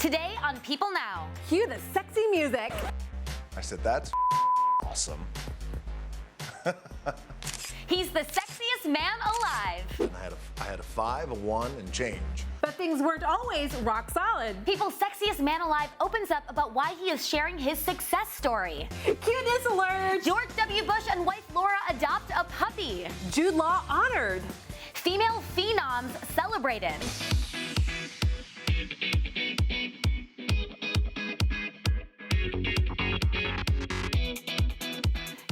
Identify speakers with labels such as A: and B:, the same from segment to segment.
A: Today on People Now.
B: Cue the sexy music.
C: I said, that's awesome.
A: He's the sexiest man alive.
C: And I had a 5, a 1, and change.
B: But things weren't always rock solid.
A: People's sexiest man alive opens up about why he is sharing his success story.
B: Cuteness alert.
A: George W. Bush and wife Laura adopt a puppy.
B: Jude Law honored.
A: Female phenoms celebrated.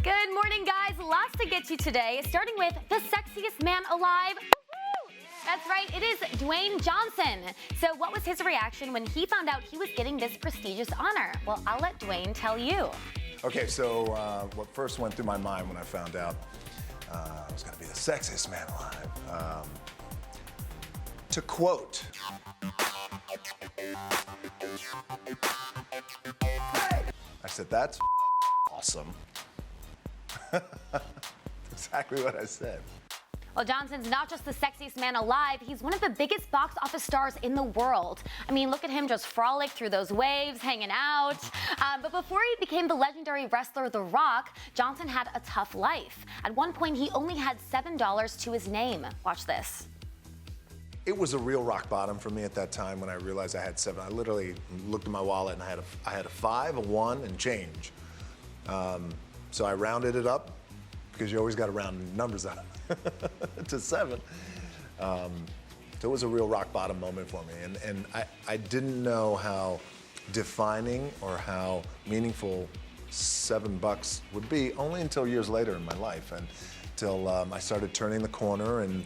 A: Good morning, guys. Lots to get to today, starting with the sexiest man alive. Woo-hoo! That's right, it is Dwayne Johnson. So what was his reaction when he found out he was getting this prestigious honor? Well, I'll let Dwayne tell you.
C: Okay, so what first went through my mind when I found out I was going to be the sexiest man alive, to quote, I said, that's awesome. Exactly what I said.
A: Well, Johnson's not just the sexiest man alive, he's one of the biggest box office stars in the world. I mean, look at him just frolic through those waves, hanging out. But before he became the legendary wrestler The Rock, Johnson had a tough life. At one point, he only had $7 to his name. Watch this.
C: It was a real rock bottom for me at that time when I realized I had 7. I literally looked at my wallet and I had a 5, a 1, and change. So I rounded it up, because you always got to round numbers up to 7. So it was a real rock bottom moment for me. And I didn't know how defining or how meaningful $7 would be only until years later in my life, and until I started turning the corner and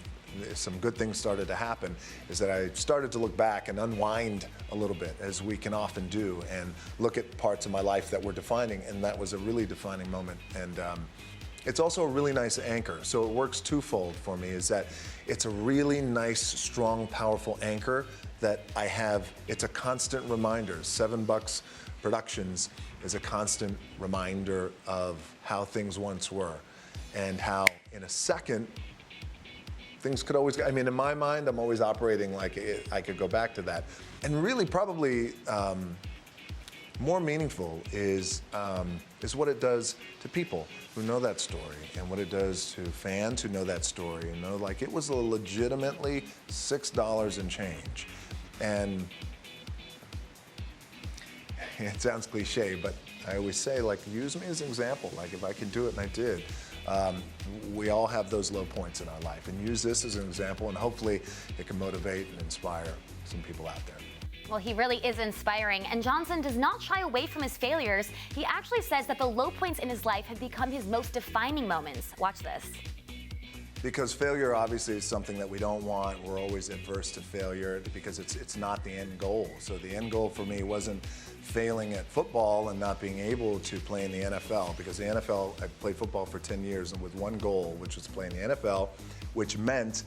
C: some good things started to happen, is that I started to look back and unwind a little bit, as we can often do, and look at parts of my life that were defining, and that was a really defining moment. And it's also a really nice anchor. So it works twofold for me, is that it's a really nice, strong, powerful anchor that I have. It's a constant reminder. $7 Productions is a constant reminder of how things once were, and how in a second, things could always, I mean, in my mind, I'm always operating like I could go back to that. And really, probably more meaningful is what it does to people who know that story, and what it does to fans who know that story and know, like, it was a legitimately $6 and change. And it sounds cliche, but I always say, like, use me as an example. Like, if I can do it, and I did. We all have those low points in our life, and use this as an example, and hopefully it can motivate and inspire some people out there.
A: Well, he really is inspiring, and Johnson does not shy away from his failures. He actually says that the low points in his life have become his most defining moments. Watch this.
C: Because failure obviously is something that we don't want. We're always adverse to failure because it's not the end goal. So the end goal for me wasn't failing at football and not being able to play in the NFL, because the NFL, I played football for 10 years and with one goal, which was playing the NFL, which meant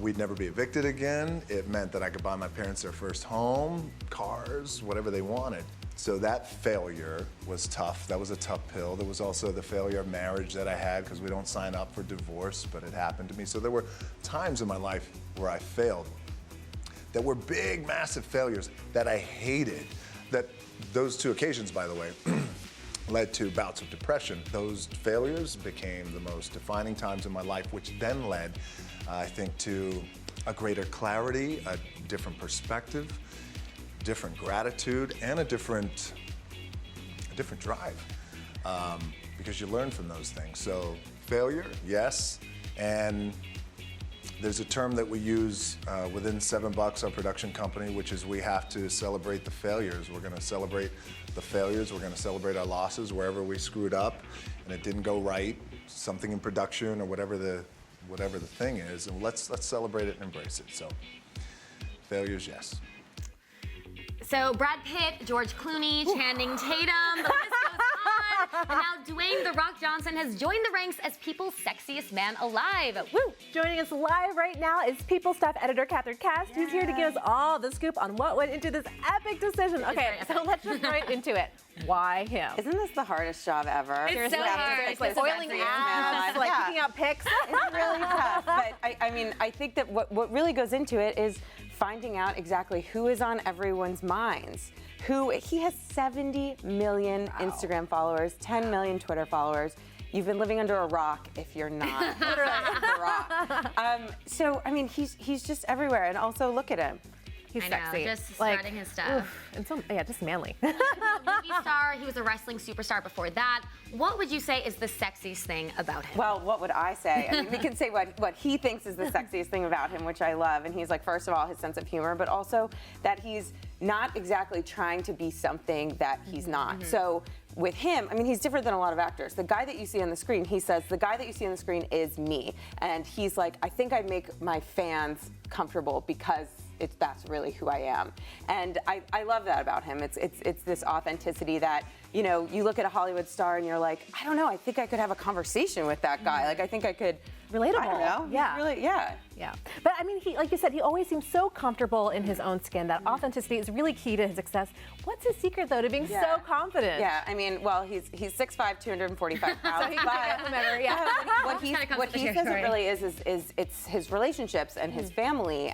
C: we'd never be evicted again. It meant that I could buy my parents their first home, cars, whatever they wanted. So that failure was tough. That was a tough pill. There was also the failure of marriage that I had, because we don't sign up for divorce, but it happened to me. So there were times in my life where I failed that were big, massive failures that I hated. That those 2 occasions, by the way, led to bouts of depression. Those failures became the most defining times in my life, which then led, I think, to a greater clarity, a different perspective, different gratitude, and a different drive, because you learn from those things. So failure, yes, and there's a term that we use within $7, our production company, which is we have to celebrate the failures. We're going to celebrate the failures. We're going to celebrate our losses wherever we screwed up and it didn't go right, something in production or whatever the thing is, and let's celebrate it and embrace it. So failures, yes.
A: So Brad Pitt, George Clooney, Channing Tatum, the list goes on. And now Dwayne "The Rock" Johnson has joined the ranks as People's sexiest man alive.
B: Woo! Joining us live right now is People staff editor Catherine Cast, who's here to give us all the scoop on what went into this epic decision. Okay, so let's jump right into it. Why him?
D: Isn't this the hardest job ever?
A: It's so hard.
B: It's like foiling ads, like picking out pics.
D: It's really tough. But I mean, I think that what really goes into it is finding out exactly who is on everyone's minds. He has 70 million Instagram followers, 10 million Twitter followers. You've been living under a rock if you're not. The rock. So, I mean, he's just everywhere. And also, look at him.
B: He's
A: I know,
B: sexy.
A: just
B: like,
A: starting his stuff.
B: And so, yeah, just manly.
A: He was a movie star. He was a wrestling superstar before that. What would you say is the sexiest thing about him?
D: Well, what would I say? I mean, we can say what he thinks is the sexiest thing about him, which I love. And he's like, first of all, his sense of humor, but also that he's not exactly trying to be something that he's not. So with him, I mean, he's different than a lot of actors. The guy that you see on the screen, he says, the guy that you see on the screen is me. And he's like, I think I make my fans comfortable because that's really who I am. And I love that about him. It's this authenticity that, you know, you look at a Hollywood star and you're like, I don't know, I think I could have a conversation with that guy. Like, I think I could.
B: Relatable.
D: I don't know.
B: Yeah.
D: Really, yeah.
B: Yeah. But I mean, he, like you said, he always seems so comfortable in his own skin. That authenticity is really key to his success. What's his secret, though, to being so confident?
D: Yeah, I mean, well, he's 6'5", 245 pounds.
B: So he can get whomever, yeah.
D: What he says it really is it's his relationships and his family.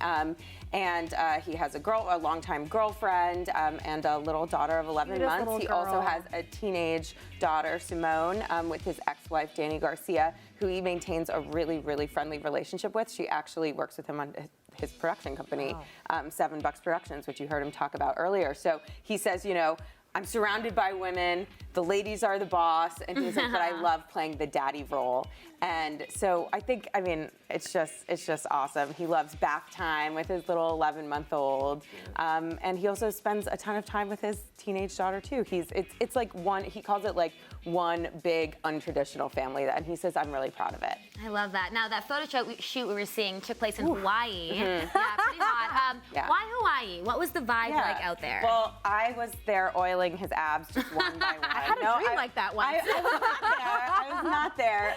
D: And he has a longtime girlfriend and a little daughter of 11
B: Cutest
D: months.
B: little
D: He
B: girl.
D: also has a teenage daughter, Simone, with his ex-wife, Danny Garcia, who he maintains a really, really friendly relationship with. She actually works with him on his production company, $7 Productions, which you heard him talk about earlier. So he says, you know, I'm surrounded by women, the ladies are the boss, and he's like, but I love playing the daddy role. And so I think, I mean, it's just awesome. He loves bath time with his little 11-month-old. And he also spends a ton of time with his teenage daughter too. It's like he calls it like one big untraditional family, and he says, I'm really proud of it.
A: I love that. Now, that photo shoot we were seeing took place in Hawaii. Yeah, pretty hot. Why Hawaii? What was the vibe like out there?
D: Well, I was there oiling his abs just one by one.
B: I had a dream like that once.
D: I was not there.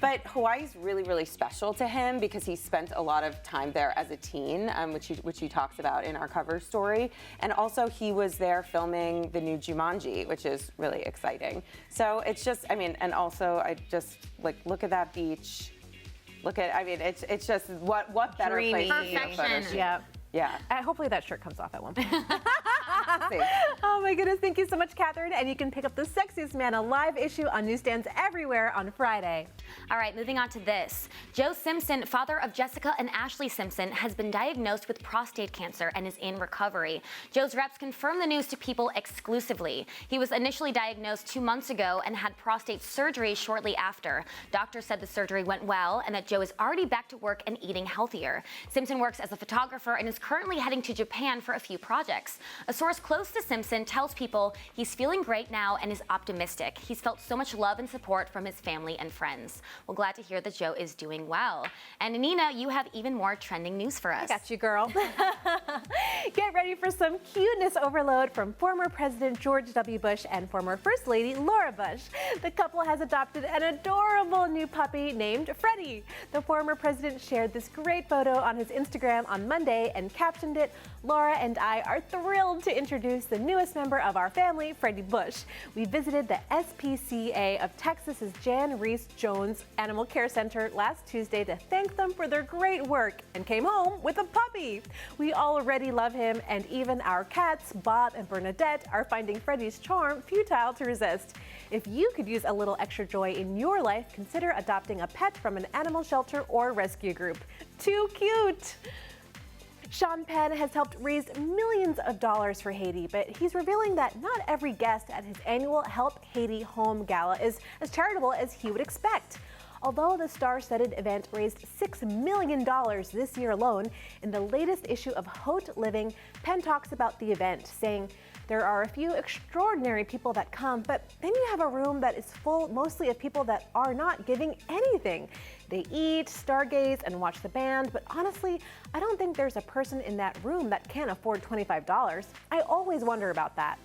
D: But Hawaii's really, really special to him because he spent a lot of time there as a teen, which he talks about in our cover story. And also he was there filming the new Jumanji, which is really exciting. So it's just, I mean, and also I just like look at that beach. It's just what better
A: Dreamy.
D: place to be a photo
A: Perfection.
D: shoot.
B: Yeah.
D: Yeah.
B: Hopefully that shirt comes off at one point.
D: See.
B: Oh my goodness, thank you so much, Catherine. And you can pick up The Sexiest Man, a live issue on newsstands everywhere on Friday.
A: All right, moving on to this. Joe Simpson, father of Jessica and Ashley Simpson, has been diagnosed with prostate cancer and is in recovery. Joe's reps confirmed the news to People exclusively. He was initially diagnosed 2 months ago and had prostate surgery shortly after. Doctors said the surgery went well and that Joe is already back to work and eating healthier. Simpson works as a photographer and is currently heading to Japan for a few projects. A source close to Simpson tells People he's feeling great now and is optimistic. He's felt so much love and support from his family and friends. We're glad to hear that Joe is doing well. And Nina, you have even more trending news for us.
B: I got you, girl. Get ready for some cuteness overload from former President George W. Bush and former First Lady Laura Bush. The couple has adopted an adorable new puppy named Freddie. The former president shared this great photo on his Instagram on Monday and captioned it, "Laura and I are thrilled to introduce the newest member of our family, Freddie Bush. We visited the SPCA of Texas's Jan Reese Jones Animal Care Center last Tuesday to thank them for their great work and came home with a puppy. We already love him, and even our cats, Bob and Bernadette, are finding Freddie's charm futile to resist. If you could use a little extra joy in your life, consider adopting a pet from an animal shelter or rescue group. Too cute!" Sean Penn has helped raise millions of dollars for Haiti, but he's revealing that not every guest at his annual Help Haiti Home Gala is as charitable as he would expect. Although the star-studded event raised $6 million this year alone, in the latest issue of Haute Living, Penn talks about the event, saying, "There are a few extraordinary people that come, but then you have a room that is full mostly of people that are not giving anything. They eat, stargaze, and watch the band, but honestly, I don't think there's a person in that room that can't afford $25. I always wonder about that."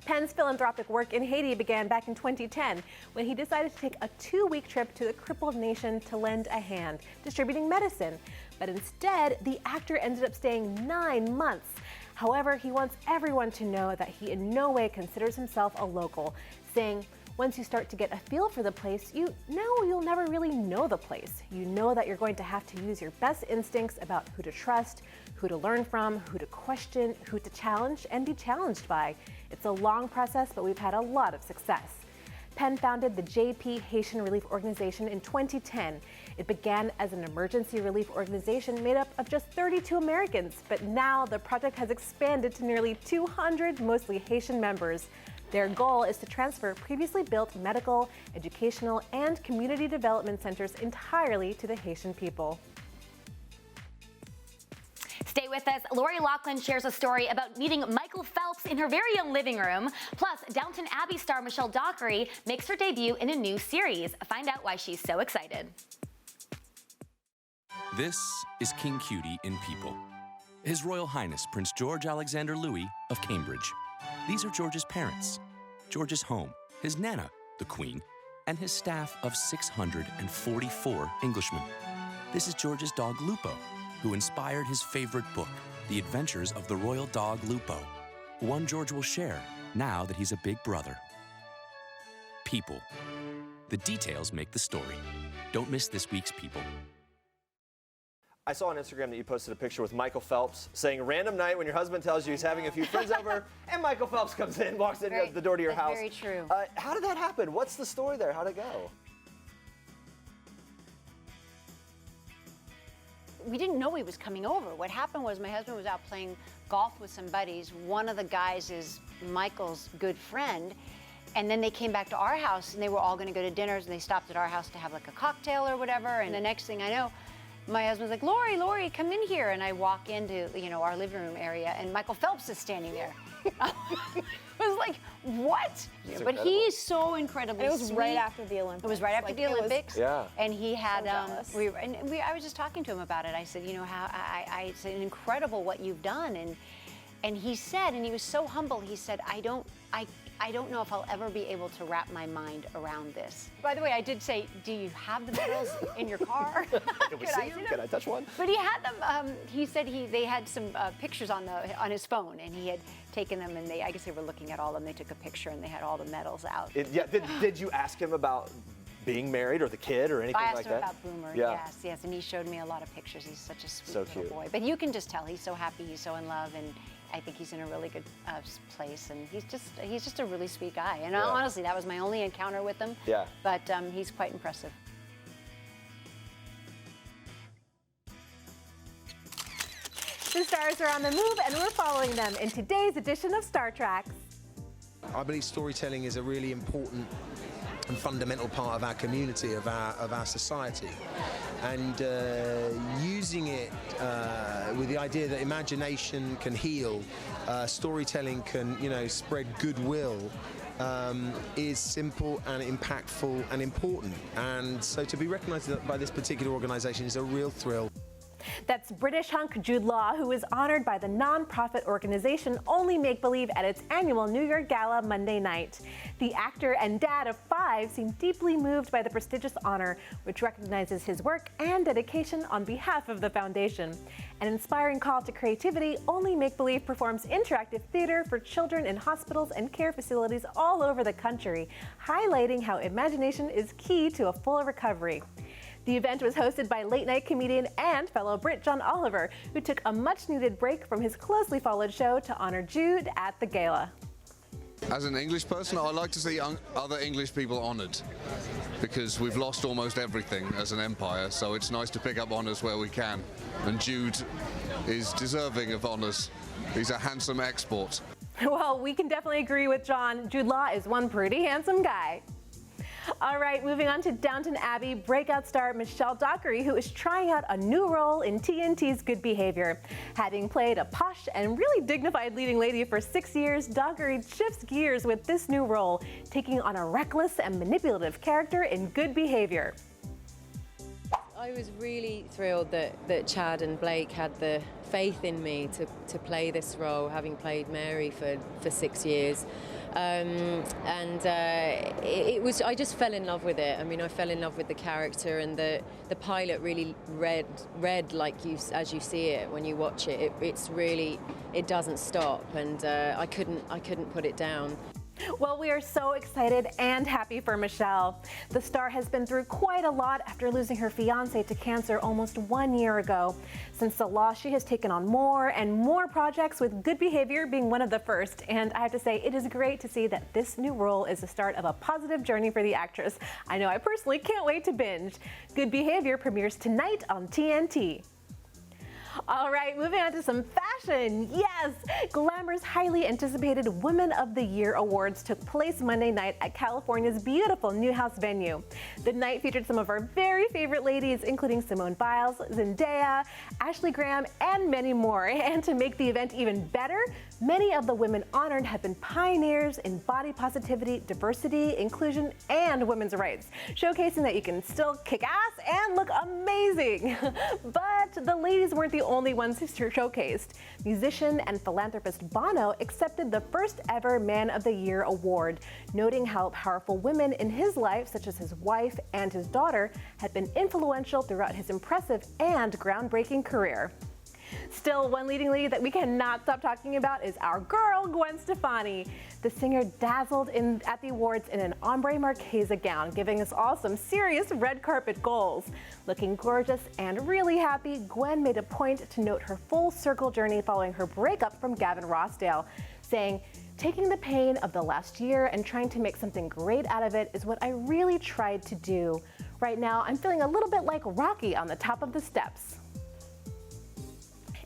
B: Penn's philanthropic work in Haiti began back in 2010 when he decided to take a 2-week trip to the crippled nation to lend a hand, distributing medicine. But instead, the actor ended up staying 9 months. However, he wants everyone to know that he in no way considers himself a local, saying, Once you start to get a feel for the place, you know you'll never really know the place. You know that you're going to have to use your best instincts about who to trust, who to learn from, who to question, who to challenge and be challenged by. It's a long process, but we've had a lot of success. Penn founded the JP Haitian Relief Organization in 2010. It began as an emergency relief organization made up of just 32 Americans, but now the project has expanded to nearly 200 mostly Haitian members. Their goal is to transfer previously built medical, educational, and community development centers entirely to the Haitian people.
A: Stay with us. Lori Loughlin shares a story about meeting Michael Phelps in her very own living room. Plus, Downton Abbey star Michelle Dockery makes her debut in a new series. Find out why she's so excited.
E: This is King Cutie in people. His Royal Highness Prince George Alexander Louis of Cambridge. These are George's parents, George's home, his Nana, the Queen, and his staff of 644 Englishmen. This is George's dog Lupo, who inspired his favorite book, The Adventures of the Royal Dog Lupo, one George will share now that he's a big brother. People. The details make the story. Don't miss this week's People.
F: I saw on Instagram that you posted a picture with Michael Phelps saying a random night when your husband tells you he's having a few friends over and Michael Phelps comes in, walks in the door to your house.
A: Very true.
F: How did that happen? What's the story there? How'd it go?
G: We didn't know he was coming over. What happened was my husband was out playing golf with some buddies. One of the guys is Michael's good friend. And then they came back to our house and they were all gonna go to dinners and they stopped at our house to have like a cocktail or whatever. And the next thing I know, my husband's like, Lori, come in here. And I walk into, our living room area and Michael Phelps is standing there. I was like, what? But he's so incredibly
H: sweet. It was
G: sweet.
H: right after the Olympics.
G: It was right after the Olympics.
F: Yeah.
G: And he had,
H: So
G: I was just talking to him about it. I said, it's incredible what you've done. And he said, and he was so humble, he said, I don't know if I'll ever be able to wrap my mind around this. By the way, I did say, do you have the medals in your car?
F: Can we see them? Can I touch one?
G: But he had them. He said they had some pictures on his phone, and he had taken them, and I guess they were looking at all of them. They took a picture, and they had all the medals out.
F: Did you ask him about being married or the kid or anything like that?
G: I asked him about Boomer.
F: Yeah.
G: Yes, and he showed me a lot of pictures. He's such a sweet
F: So
G: little
F: cute.
G: boy. But you can just tell he's so happy, he's so in love, and I think he's in a really good place, and he's just a really sweet guy. And honestly, that was my only encounter with him.
F: Yeah.
G: But he's quite impressive.
B: The stars are on the move, and we're following them in today's edition of Star Tracks.
I: I believe storytelling is a really important and fundamental part of our community, of our society, and using it with the idea that imagination can heal, storytelling can, spread goodwill, is simple and impactful and important. And so to be recognised by this particular organisation is a real thrill.
B: That's British hunk Jude Law, who was honored by the non-profit organization Only Make Believe at its annual New Year Gala Monday night. The actor and dad of 5 seemed deeply moved by the prestigious honor, which recognizes his work and dedication on behalf of the foundation. An inspiring call to creativity, Only Make Believe performs interactive theater for children in hospitals and care facilities all over the country, highlighting how imagination is key to a full recovery. The event was hosted by late-night comedian and fellow Brit John Oliver, who took a much-needed break from his closely followed show to honor Jude at the gala.
J: As an English person, I like to see other English people honoured, because we've lost almost everything as an empire, so it's nice to pick up honours where we can. And Jude is deserving of honours. He's a handsome export.
B: Well, we can definitely agree with John. Jude Law is one pretty handsome guy. All right, moving on to Downton Abbey, breakout star Michelle Dockery, who is trying out a new role in TNT's Good Behavior. Having played a posh and really dignified leading lady for 6 years, Dockery shifts gears with this new role, taking on a reckless and manipulative character in Good Behavior.
K: I was really thrilled that Chad and Blake had the faith in me to play this role, having played Mary for 6 years. I just fell in love with it. I mean, I fell in love with the character, and the pilot really read like as you see it when you watch it. It doesn't stop, and I couldn't put it down.
B: Well, we are so excited and happy for Michelle. The star has been through quite a lot after losing her fiancé to cancer almost 1 year ago. Since the loss, she has taken on more and more projects, with Good Behavior being one of the first. And I have to say, it is great to see that this new role is the start of a positive journey for the actress. I know I personally can't wait to binge. Good Behavior premieres tonight on TNT. All right, moving on to some fashion. Yes, Glamour's highly anticipated Women of the Year Awards took place Monday night at California's beautiful Newhouse venue. The night featured some of our very favorite ladies, including Simone Biles, Zendaya, Ashley Graham, and many more. And to make the event even better, many of the women honored have been pioneers in body positivity, diversity, inclusion, and women's rights, showcasing that you can still kick ass and look amazing. But the ladies weren't the only ones showcased. Musician and philanthropist Bono accepted the first ever Man of the Year award, noting how powerful women in his life, such as his wife and his daughter, had been influential throughout his impressive and groundbreaking career. Still, one leading lady that we cannot stop talking about is our girl, Gwen Stefani. The singer dazzled at the awards in an ombre marquesa gown, giving us all some serious red carpet goals. Looking gorgeous and really happy, Gwen made a point to note her full circle journey following her breakup from Gavin Rossdale, saying, "Taking the pain of the last year and trying to make something great out of it is what I really tried to do. Right now, I'm feeling a little bit like Rocky on the top of the steps."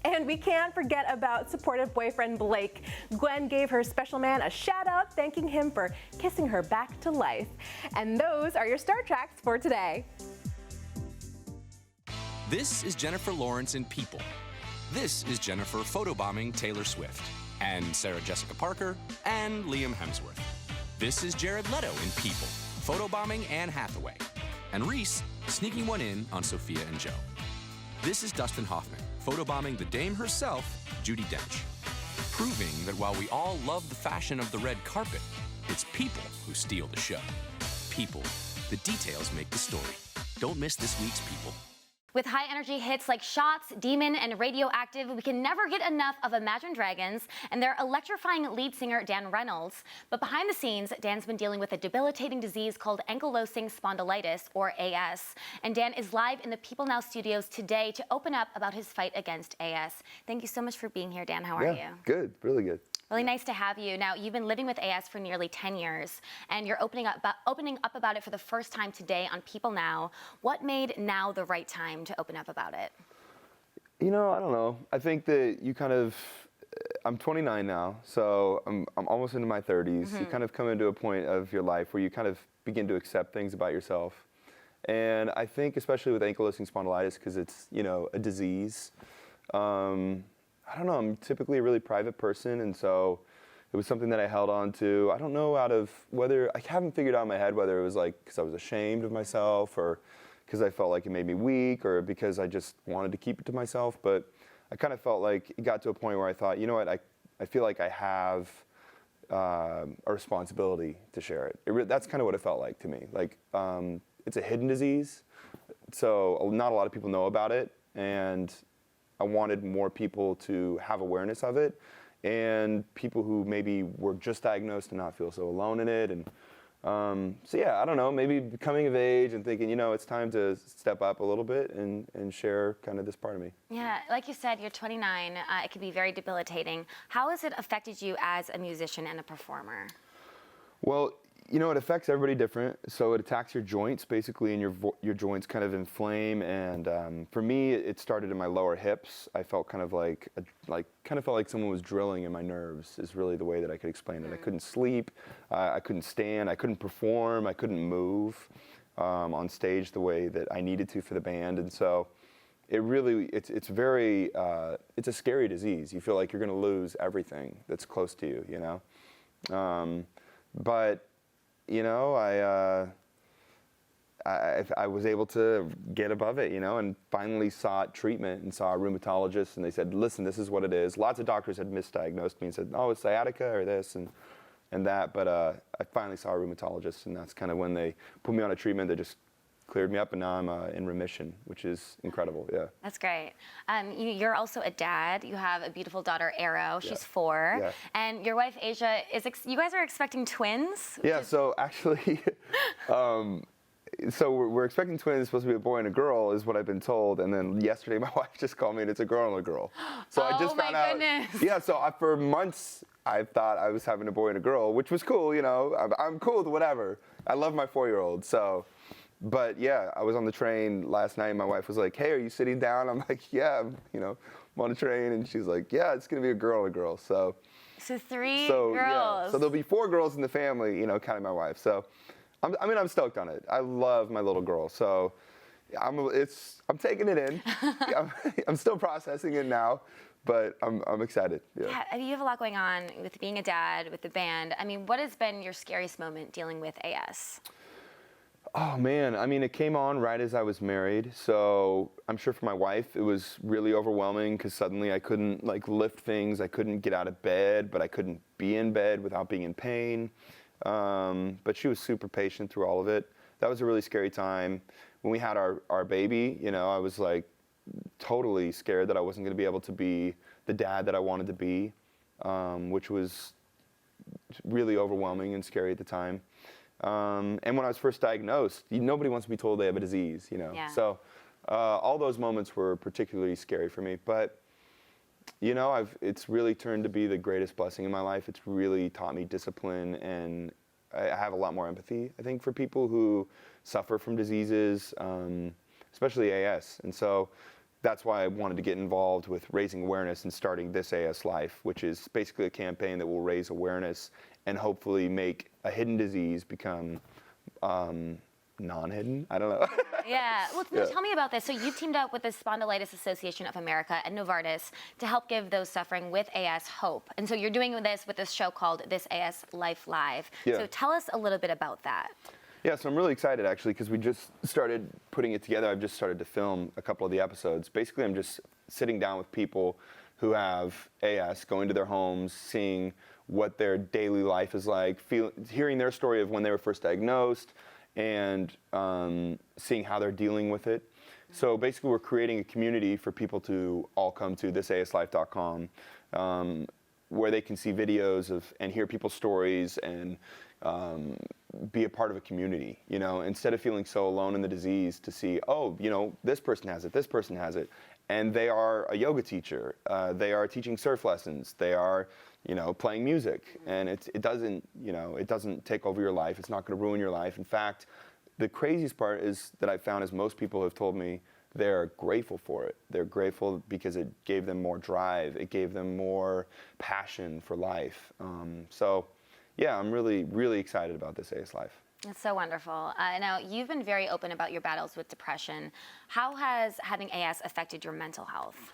B: And we can't forget about supportive boyfriend Blake. Gwen gave her special man a shout out, thanking him for kissing her back to life. And those are your Star Tracks for today.
E: This is Jennifer Lawrence in People. This is Jennifer photobombing Taylor Swift, and Sarah Jessica Parker, and Liam Hemsworth. This is Jared Leto in People, photobombing Anne Hathaway, and Reese sneaking one in on Sophia and Joe. This is Dustin Hoffman, photobombing the dame herself, Judi Dench, proving that while we all love the fashion of the red carpet, it's people who steal the show. People. The details make the story. Don't miss this week's People.
A: With high-energy hits like Shots, Demon, and Radioactive, we can never get enough of Imagine Dragons and their electrifying lead singer, Dan Reynolds. But behind the scenes, Dan's been dealing with a debilitating disease called ankylosing spondylitis, or AS. And Dan is live in the People Now studios today to open up about his fight against AS. Thank you so much for being here, Dan. How are you?
H: Good, really good.
A: Really nice to have you. Now, you've been living with AS for nearly 10 years, and you're opening up about it for the first time today on People Now. What made now the right time to open up about it?
H: You know, I don't know. I think that you kind of, I'm 29 now, so I'm almost into my 30s. You kind of come into a point of your life where you kind of begin to accept things about yourself. And I think especially with ankylosing spondylitis, because it's, you know, a disease, I don't know, I'm typically a really private person, and so it was something that I held on to. I don't know I haven't figured out in my head whether it was like because I was ashamed of myself, or because I felt like it made me weak, or because I just wanted to keep it to myself. But I kind of felt like it got to a point where I thought, you know what, I feel like I have a responsibility to share it. That's kind of what it felt like to me. Like, it's a hidden disease, so not a lot of people know about it, and I wanted more people to have awareness of it, and people who maybe were just diagnosed and not feel so alone in it. And so yeah, I don't know, maybe coming of age and thinking, you know, it's time to step up a little bit and share kind of this part of me.
A: Yeah, like you said, you're 29. It can be very debilitating. How has it affected you as a musician and a performer?
H: Well, you know, it affects everybody different. So it attacks your joints, basically, and your joints kind of inflame. And for me, it started in my lower hips. I felt kind of like someone was drilling in my nerves. Is really the way that I could explain it. I couldn't sleep, I couldn't stand, I couldn't perform, I couldn't move on stage the way that I needed to for the band. And so it really, it's a scary disease. You feel like you're going to lose everything that's close to you, you know. But you know, I was able to get above it, you know, and finally sought treatment and saw a rheumatologist, and they said, listen, this is what it is. Lots of doctors had misdiagnosed me and said, oh, it's sciatica or this and that, but I finally saw a rheumatologist, and that's kind of when they put me on a treatment that just cleared me up, and now I'm in remission, which is incredible. Yeah.
A: That's great. You're also a dad. You have a beautiful daughter, Arrow. She's 4.
H: Yeah.
A: And your wife, Asia, you guys are expecting twins?
H: Yeah, so actually, so we're expecting twins. It's supposed to be a boy and a girl, is what I've been told. And then yesterday, my wife just called me, and it's a girl and a girl. So I just found out.
A: Goodness.
H: Yeah, so for months, I thought I was having a boy and a girl, which was cool, you know. I'm cool with whatever. I love my 4-year-old, so. But yeah, I was on the train last night, and my wife was like, "Hey, are you sitting down?" I'm like, "Yeah, I'm on the train," and she's like, "Yeah, it's gonna be a girl and a girl." So
A: 3
H: girls.
A: girls.
H: So there'll be 4 girls in the family, counting my wife. So, I'm stoked on it. I love my little girl. So, I'm taking it in. I'm still processing it now, but I'm excited. Yeah.
A: Yeah, you have a lot going on with being a dad, with the band. I mean, what has been your scariest moment dealing with AS?
H: Oh man, I mean, it came on right as I was married, so I'm sure for my wife it was really overwhelming because suddenly I couldn't lift things, I couldn't get out of bed, but I couldn't be in bed without being in pain. But she was super patient through all of it. That was a really scary time. When we had our baby, I was like totally scared that I wasn't going to be able to be the dad that I wanted to be, which was really overwhelming and scary at the time. And when I was first diagnosed, nobody wants to be told they have a disease,
A: Yeah.
H: So all those moments were particularly scary for me. But, it's really turned to be the greatest blessing in my life. It's really taught me discipline, and I have a lot more empathy, I think, for people who suffer from diseases, especially AS. And so that's why I wanted to get involved with raising awareness and starting This AS Life, which is basically a campaign that will raise awareness and hopefully make a hidden disease become non-hidden. I don't know.
A: Yeah. Well,
H: Yeah.
A: tell me about this. So you've teamed up with the Spondylitis Association of America and Novartis to help give those suffering with AS hope. And so you're doing this with this show called This AS Life Live.
H: Yeah.
A: So tell us a little bit about that.
H: Yeah, so I'm really excited actually because we just started putting it together. I've just started to film a couple of the episodes. Basically, I'm just sitting down with people who have AS, going to their homes, seeing what their daily life is like, hearing their story of when they were first diagnosed, and seeing how they're dealing with it. So basically, we're creating a community for people to all come to thisaslife.com, where they can see videos and hear people's stories and be a part of a community, instead of feeling so alone in the disease, to see, this person has it, and they are a yoga teacher, they are teaching surf lessons, they are, playing music, and it doesn't take over your life, it's not going to ruin your life. In fact, the craziest part is that I found is most people have told me they're grateful for it. They're grateful because it gave them more drive, it gave them more passion for life. So yeah, I'm really, really excited about This AS Life.
A: It's so wonderful. Now, you've been very open about your battles with depression. How has having AS affected your mental health?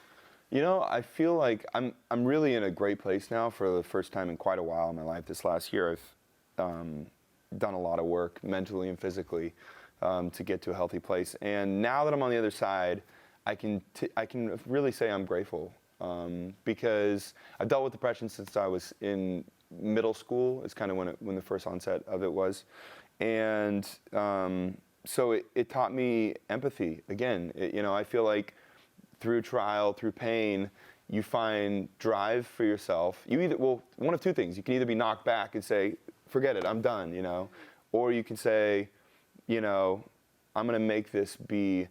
H: I feel like I'm really in a great place now for the first time in quite a while in my life. This last year, I've done a lot of work mentally and physically to get to a healthy place. And now that I'm on the other side, I can really say I'm grateful because I've dealt with depression since I was in middle school. It's kind of when the first onset of it was. And so it taught me empathy. Again, I feel like through trial, through pain, you find drive for yourself. One of two things. You can either be knocked back and say, forget it, I'm done, or you can say, I'm going to make this be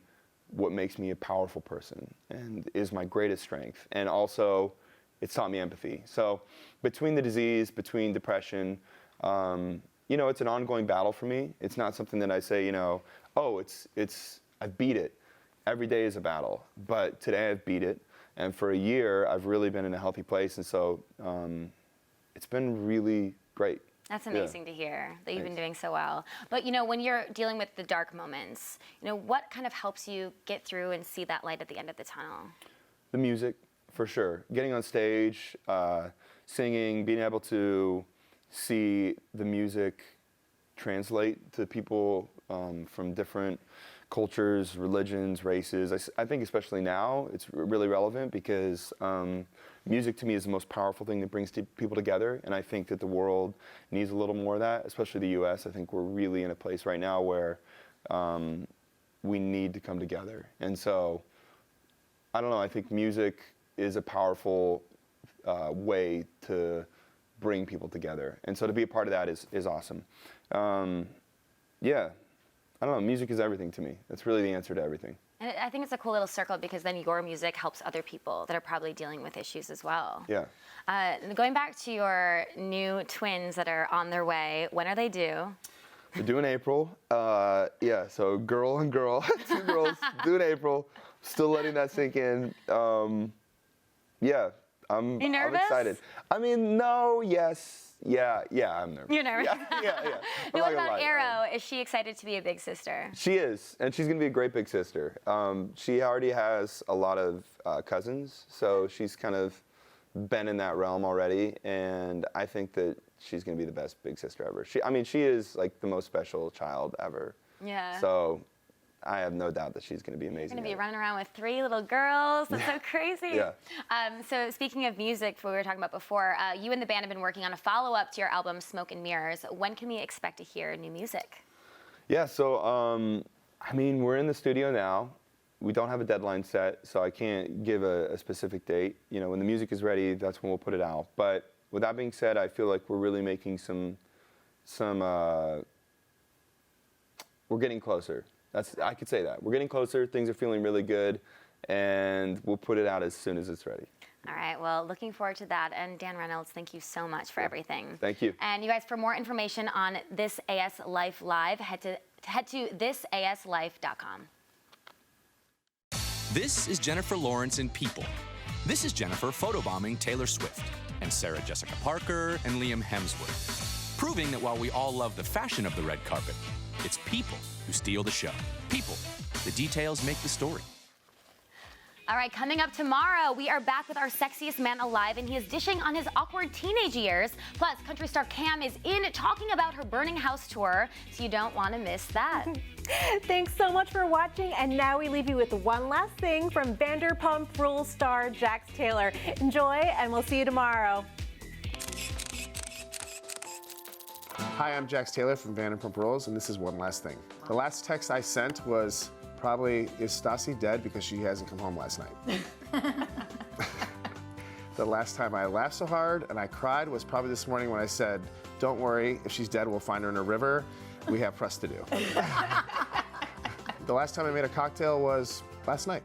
H: what makes me a powerful person and is my greatest strength. And also, it's taught me empathy. So between the disease, between depression, it's an ongoing battle for me. It's not something that I say, I beat it. Every day is a battle, but today I've beat it. And for a year, I've really been in a healthy place. And so it's been really great.
A: That's amazing to hear that you've been doing so well. But, when you're dealing with the dark moments, what kind of helps you get through and see that light at the end of the tunnel?
H: The music, for sure. Getting on stage, singing, being able to see the music translate to people from different cultures, religions, races. I think especially now it's really relevant because music to me is the most powerful thing that brings people together, and I think that the world needs a little more of that, especially the U.S. I think we're really in a place right now where we need to come together. And so, I don't know, I think music is a powerful way to bring people together. And so to be a part of that is awesome. Yeah, I don't know, music is everything to me. That's really the answer to everything.
A: And I think it's a cool little circle because then your music helps other people that are probably dealing with issues as well.
H: Yeah.
A: Going back to your new twins that are on their way, when are they due?
H: They're due in April. Yeah, so girl and girl, 2 girls, due in April. Still letting that sink in. Yeah, I'm excited. I mean, no, yes. Yeah, I'm nervous.
A: You're nervous?
H: Yeah.
A: No, what about Arrow? Is she excited to be a big sister?
H: She is, and she's going to be a great big sister. She already has a lot of cousins, so she's kind of been in that realm already, and I think that she's going to be the best big sister ever. She is like the most special child ever.
A: Yeah.
H: So I have no doubt that she's going to be amazing.
A: You're going to be running around with 3 little girls. That's so crazy.
H: Yeah.
A: So speaking of music, what we were talking about before, you and the band have been working on a follow-up to your album, Smoke and Mirrors. When can we expect to hear new music?
H: Yeah, so, we're in the studio now. We don't have a deadline set, so I can't give a specific date. You know, when the music is ready, that's when we'll put it out. But with that being said, I feel like we're really making we're getting closer. I could say that. We're getting closer, things are feeling really good, and we'll put it out as soon as it's ready.
A: All right, well, looking forward to that. And Dan Reynolds, thank you so much for everything.
H: Thank you.
A: And you guys, for more information on This AS Life Live, head to thisaslife.com.
E: This is Jennifer Lawrence in People. This is Jennifer photobombing Taylor Swift, and Sarah Jessica Parker and Liam Hemsworth, proving that while we all love the fashion of the red carpet, it's people who steal the show. People. The details make the story.
A: All right, coming up tomorrow, we are back with our sexiest man alive, and he is dishing on his awkward teenage years. Plus, country star Cam is in talking about her burning house tour, so you don't want to miss that.
B: Thanks so much for watching, and now we leave you with one last thing from Vanderpump Rules star Jax Taylor. Enjoy, and we'll see you tomorrow.
L: Hi, I'm Jax Taylor from Vanderpump Rules, and this is one last thing. The last text I sent was probably, is Stassi dead because she hasn't come home last night? The last time I laughed so hard and I cried was probably this morning when I said, don't worry, if she's dead, we'll find her in a river. We have press to do. The last time I made a cocktail was last night.